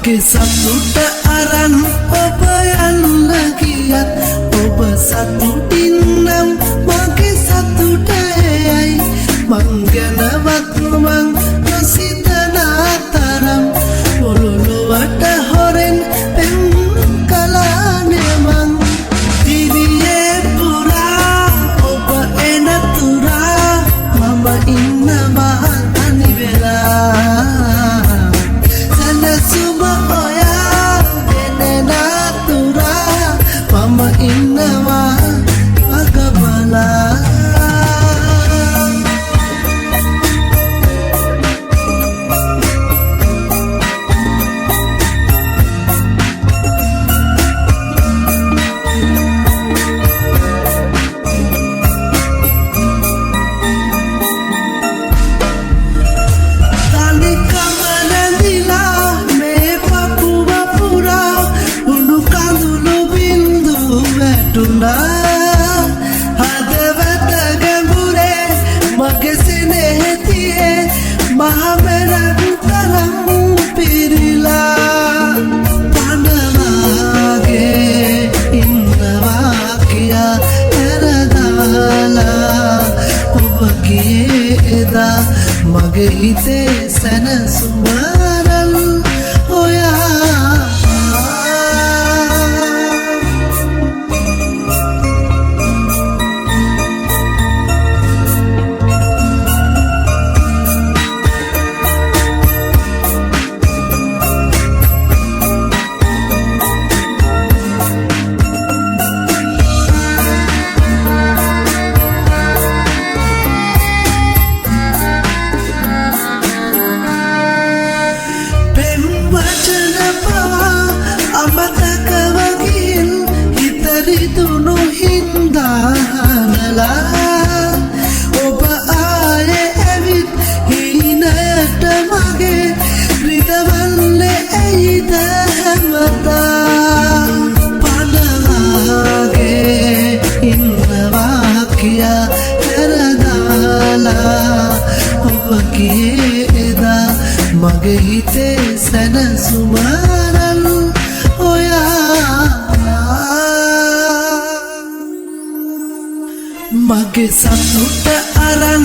මගේ සතුට අරන් ඔබ යන්න ගියත් ඔබ සතුටින් නම් මගේ සතුට එයයි මං ගැනවත් මං නොසිතන තරම් පොළොවට හොරෙන් පෙම් කළානේ මං දිවියේ පුරා ඔබ එන තුරා මම ඉන්නවා තනි වෙලා සනසුම ඔයා ගෙන නතුරා මම ඉන්නවා අගබලා හදවත ගැඹුරේ මගේ සිනහතියේ මහමෙරක් තරම් පිරිලා පනවාගේ ඉන්නවා කියා ඇරදාලා ඔබ ගියේ එදා මගේ හිතේ සැනසුමරල් ඔයා අමතකවගින් හිතරිදුණු හින්දානලා ඔබ ආයේ ඇවිත් හීනට මගේ රිදවන්නේ ඇයිද හැමදා පනවාගේ ඉන්නවා කියා හැරදාලා ඔබ ගියේ එදා මගේ හිතේ සැනසුමරල් මගේ සතුට අරන්